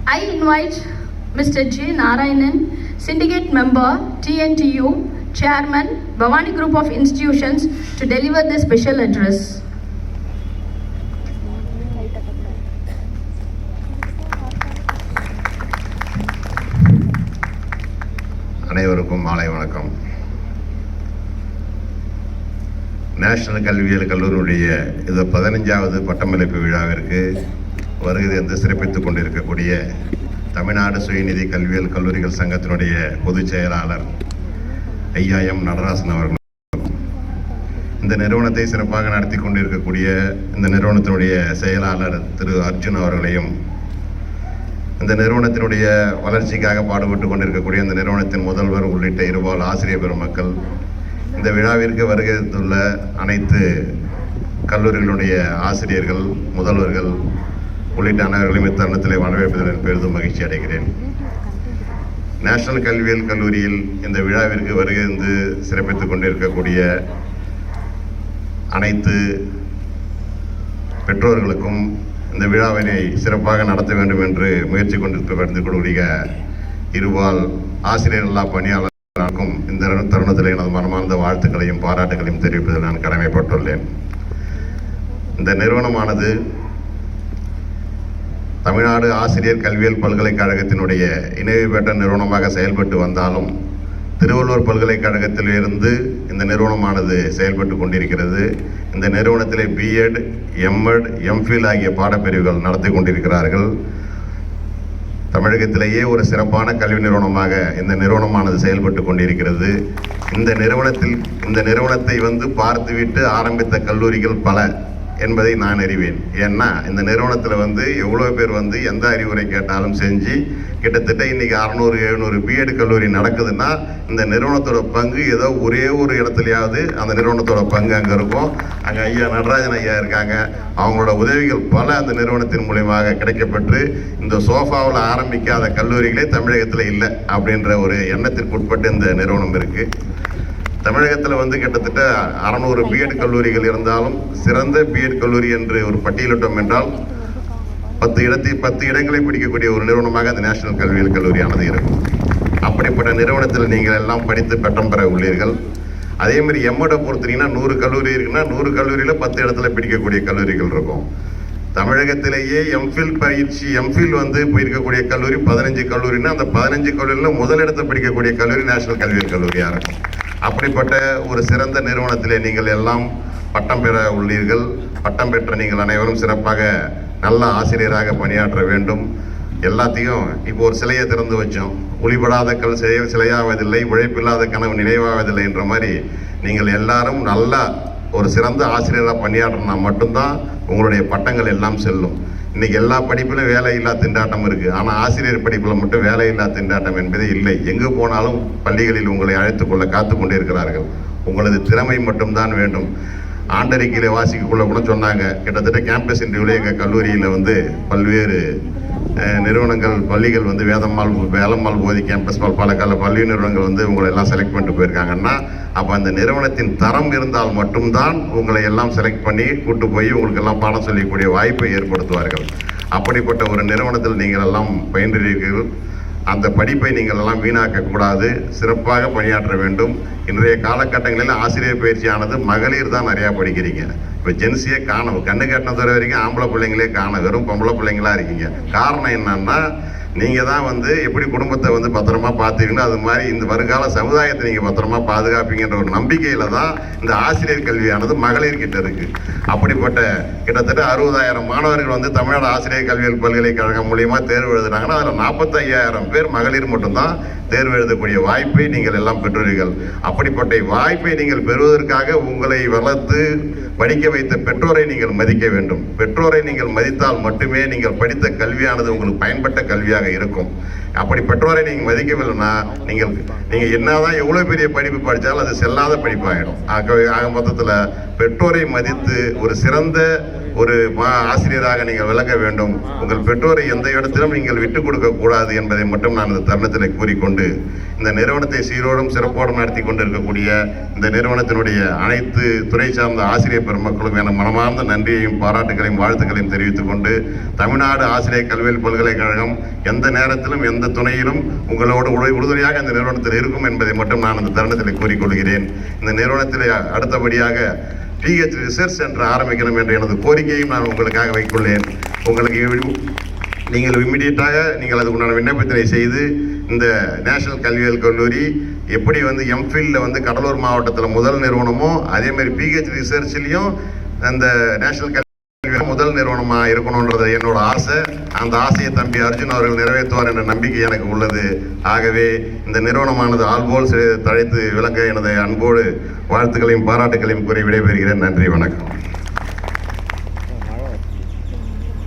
I invite Mr. J. Narayanan, Syndicate Member, TNTU, Chairman, Bhavani Group of Institutions, to deliver the special address. அனைவருக்கும் மாலை வணக்கம். National கல்வியியல் கல்லூரியுடைய இது 15வது பட்டமளிப்பு விழாவிற்கு வருகை என்று சிறப்பித்துக் கொண்டிருக்கக்கூடிய தமிழ்நாடு சுயநிதி கல்வியியல் கல்லூரிகள் சங்கத்தினுடைய பொதுச் செயலாளர் ஐயா எம் நடராசன் அவர்கள், இந்த நிறுவனத்தை சிறப்பாக நடத்தி கொண்டிருக்கக்கூடிய இந்த நிறுவனத்தினுடைய செயலாளர் திரு அர்ஜுன் அவர்களையும், இந்த நிறுவனத்தினுடைய வளர்ச்சிக்காக பாடுபட்டு கொண்டிருக்கக்கூடிய இந்த நிறுவனத்தின் முதல்வர் உள்ளிட்ட இருபால் ஆசிரியர் பெருமக்கள், இந்த விழாவிற்கு வருகைத்துள்ள அனைத்து கல்லூரிகளுடைய ஆசிரியர்கள், முதல்வர்கள் உள்ளிட்ட அனைவர்களையும் இத்தருணத்தில் வரவேற்பதில் பெரிதும் மகிழ்ச்சி அடைகிறேன். நேஷனல் கல்வியியல் கல்லூரியில் இந்த விழாவிற்கு வருகை சிறப்பித்துக் கொண்டிருக்கக்கூடிய அனைத்து பெற்றோர்களுக்கும் இந்த விழாவினை சிறப்பாக நடத்த வேண்டும் என்று முயற்சி கொண்டிருக்கக்கூடிய இருபால் ஆசிரியர் எல்லா பணியாளர்களுக்கும் இந்த தருணத்தில் எனது மனமார்ந்த வாழ்த்துக்களையும் பாராட்டுகளையும் தெரிவிப்பதில் நான் கடமைப்பட்டுள்ளேன். இந்த நிறுவனமானது தமிழ்நாடு ஆசிரியர் கல்வியியல் பல்கலைக்கழகத்தினுடைய இணைவு பெற்ற நிறுவனமாக செயல்பட்டு வந்தாலும் திருவள்ளுவர் பல்கலைக்கழகத்திலிருந்து இந்த நிறுவனமானது செயல்பட்டு கொண்டிருக்கிறது. இந்த நிறுவனத்திலே பிஎட், எம்எட், எம்ஃபில் ஆகிய பாடப்பிரிவுகள் நடத்தி கொண்டிருக்கிறார்கள். தமிழகத்திலேயே ஒரு சிறப்பான கல்வி நிறுவனமாக இந்த நிறுவனமானது செயல்பட்டு கொண்டிருக்கிறது. இந்த நிறுவனத்தை பார்த்துவிட்டு ஆரம்பித்த கல்லூரிகள் பல என்பதை நான் அறிவேன். ஏன்னா இந்த நிறுவனத்தில் எவ்வளோ பேர் எந்த அறிவுரை கேட்டாலும் செஞ்சு கிட்டத்தட்ட இன்றைக்கி 600-700 பிஎட் கல்லூரி நடக்குதுன்னா இந்த நிறுவனத்தோட பங்கு ஏதோ ஒரே ஒரு இடத்துலையாவது அந்த நிறுவனத்தோட பங்கு அங்கே இருக்கும். அங்கே ஐயா நடராஜன் ஐயா இருக்காங்க. அவங்களோட உதவிகள் பல அந்த நிறுவனத்தின் மூலியமாக கிடைக்கப்பட்டு இந்த சோஃபாவில் ஆரம்பிக்காத கல்லூரிகளே தமிழகத்தில் இல்லை அப்படின்ற ஒரு எண்ணத்திற்குட்பட்டு இந்த நிறுவனம் இருக்குது. தமிழகத்தில் கிட்டத்தட்ட 600 பிஎட் கல்லூரிகள் இருந்தாலும் சிறந்த பிஎட் கல்லூரி என்று ஒரு பட்டியலிட்டோம் என்றால் 10 இடங்களை பிடிக்கக்கூடிய ஒரு நிறுவனமாக அந்த நேஷனல் கல்வியியல் கல்லூரியானது இருக்கும். அப்படிப்பட்ட நிறுவனத்தில் நீங்கள் எல்லாம் படித்து பட்டம் பெற உள்ளீர்கள். அதே மாதிரி எம்எட்டை பொறுத்தீங்கன்னா 100 கல்லூரி இருக்குன்னா 100 கல்லூரியில் 10 இடத்துல பிடிக்கக்கூடிய கல்லூரிகள் இருக்கும். தமிழகத்திலேயே எம்ஃபில் பயிற்சி எம்ஃபில் போயிருக்கக்கூடிய கல்லூரி 15 கல்லூரினா அந்த 15 கல்லூரியில் முதலிடத்தை பிடிக்கக்கூடிய கல்லூரி நேஷனல் கல்வியியல் கல்லூரியாக இருக்கும். அப்படிப்பட்ட ஒரு சிறந்த நிறுவனத்திலே நீங்கள் எல்லாம் பட்டம் பெற உள்ளீர்கள். பட்டம் பெற்ற நீங்கள் அனைவரும் சிறப்பாக நல்ல ஆசிரியராக பணியாற்ற வேண்டும். எல்லாத்தையும் இப்போ ஒரு சிலையை திறந்து வச்சோம். ஒளிபடாத கல் சிலையாவதில்லை, உழைப்பில்லாத கனவு நினைவாவதில்லை என்ற மாதிரி நீங்கள் எல்லாரும் நல்ல ஒரு சிறந்த ஆசிரியராக பணியாற்றினா மட்டும்தான் உங்களுடைய பட்டங்கள் எல்லாம் செல்லும். இன்னைக்கு எல்லா படிப்பிலும் வேலையில்லா திண்டாட்டம் இருக்குது. ஆனால் ஆசிரியர் படிப்பில் மட்டும் வேலையில்லா திண்டாட்டம் என்பதே இல்லை. எங்கு போனாலும் பள்ளிகளில் உங்களை அழைத்துக்கொள்ள காத்து கொண்டே இருக்கிறார்கள். உங்களது திறமை மட்டும்தான் வேண்டும். ஆண்டறிக்கையில் வாசிக்கக்குள்ள கூட சொன்னாங்க, கிட்டத்தட்ட கேம்பஸ் இன்டர்வியூவில் எங்கள் கல்லூரியில் பல்வேறு நிறுவனங்கள் பள்ளிகள் வேலம்மாள் போதி கேம்பஸ் பல பள்ளி நிறுவனங்கள் உங்களை எல்லாம் செலக்ட் பண்ணிட்டு போயிருக்காங்கன்னா அப்போ அந்த நிறுவனத்தின் தரம் இருந்தால் மட்டும்தான் உங்களை எல்லாம் செலக்ட் பண்ணி கூட்டு போய் உங்களுக்கு எல்லாம் பாடம் சொல்லக்கூடிய வாய்ப்பை ஏற்படுத்துவார்கள். அப்படிப்பட்ட ஒரு நிறுவனத்தில் நீங்கள் எல்லாம் பயின்றீர்கள். அந்த படிப்பை நீங்கள் எல்லாம் வீணாக்கக்கூடாது, சிறப்பாக பணியாற்ற வேண்டும். இன்றைய காலகட்டங்களில் ஆசிரியர் பயிற்சியானது மகளிர் தான் நிறையா படிக்கிறீங்க. இப்போ ஜென்ஸியே காணும், கண்ணு கட்டினது வரைக்கும் ஆம்பளை பிள்ளைங்களே காணும், வெறும் பொம்பளை பிள்ளைங்களா இருக்கீங்க. காரணம் என்னன்னா நீங்கள் தான் எப்படி குடும்பத்தை பத்திரமா பார்த்துக்கணும், அது மாதிரி இந்த வருங்கால சமுதாயத்தை நீங்கள் பத்திரமா பாதுகாப்பீங்கன்ற ஒரு நம்பிக்கையில் தான் இந்த ஆசிரியர் கல்வியானது மகளிர்கிட்ட இருக்குது. அப்படிப்பட்ட கிட்டத்தட்ட 60,000 மாணவர்கள் தமிழ்நாடு ஆசிரியர் கல்வியியல் பல்கலைக்கழகம் மூலியமாக தேர்வு எழுதுனாங்கன்னா அதில் 45,000 பேர் மகளிர் மட்டும்தான் தேர்வு எழுதக்கூடிய வாய்ப்பை நீங்கள் எல்லாம் பெற்றீர்கள். அப்படிப்பட்ட வாய்ப்பை நீங்கள் பெறுவதற்காக உங்களை வளர்த்து படிக்க வைத்த பெற்றோரை நீங்கள் மதிக்க வேண்டும். பெற்றோரை நீங்கள் மதித்தால் மட்டுமே நீங்கள் படித்த கல்வியானது உங்களுக்கு பயன்பட்ட கல்வியாக இருக்கும். அப்படி பெற்றோரை நீங்கள் மதிக்கவில்லைன்னா நீங்கள் என்னதான் எவ்வளோ பெரிய படிப்பு படித்தாலும் அது செல்லாத படிப்பாகிடும். ஆக மொத்தத்தில் பெற்றோரை மதித்து ஒரு சிறந்த ஒரு ஆசிரியராக நீங்கள் விளங்க வேண்டும். உங்கள் பெற்றோரை எந்த இடத்திலும் நீங்கள் விட்டுக் கொடுக்க கூடாது என்பதை மட்டும் நான் இந்த தருணத்தில் கூறிக்கொண்டு கொண்டு இந்த நிறுவனத்தை சீரோடும் சிறப்போடும் நடத்தி கொண்டிருக்கக்கூடிய இந்த நிறுவனத்தினுடைய அனைத்து துறை சார்ந்த ஆசிரியர் பெருமக்களும் என மனமார்ந்த நன்றியையும் பாராட்டுகளையும் வாழ்த்துக்களையும் தெரிவித்துக் கொண்டு தமிழ்நாடு ஆசிரியர் கல்வியியல் பல்கலைக்கழகம் எந்த நேரத்திலும் எந்த துணையிலும் உங்களோடு உறுதுணையாக இந்த நிறுவனத்தில் இருக்கும் என்பதை மட்டும் நான் இந்த தருணத்தில் கூறிக்கொள்கிறேன். இந்த நிறுவனத்தில் அடுத்தபடியாக பிஹெச் ரிசர்ச் சென்டர் ஆரம்பிக்கணும் என்ற எனது கோரிக்கையும் நான் உங்களுக்காக வைத்துள்ளேன். உங்களுக்கு நீங்கள் இம்மிடியட்டாக நீங்கள் அதுக்குண்டான விண்ணப்பத்தினை செய்து இந்த நேஷனல் கல்வியியல் கல்லூரி எப்படி வந்து எம்ஃபில்ல வந்து கடலூர் மாவட்டத்தில் முதல் நிறுவனமோ அதே மாதிரி பிஹெச் ரிசர்ச்லேயும் அந்த நேஷனல் கல்வி முதல் நிறுவனமாக இருக்கணுன்றது என்னோட ஆசை. அந்த ஆசையை தம்பி அர்ஜுன் அவர்கள் நிறைவேற்றுவார் என்ற நம்பிக்கை எனக்கு உள்ளது. ஆகவே இந்த நிறுவனமானது ஆல்போல் தழைத்து விளங்க எனது அன்போடு வாழ்த்துக்களையும் பாராட்டுகளையும் கூறி விடைபெறுகிறேன். நன்றி, வணக்கம்.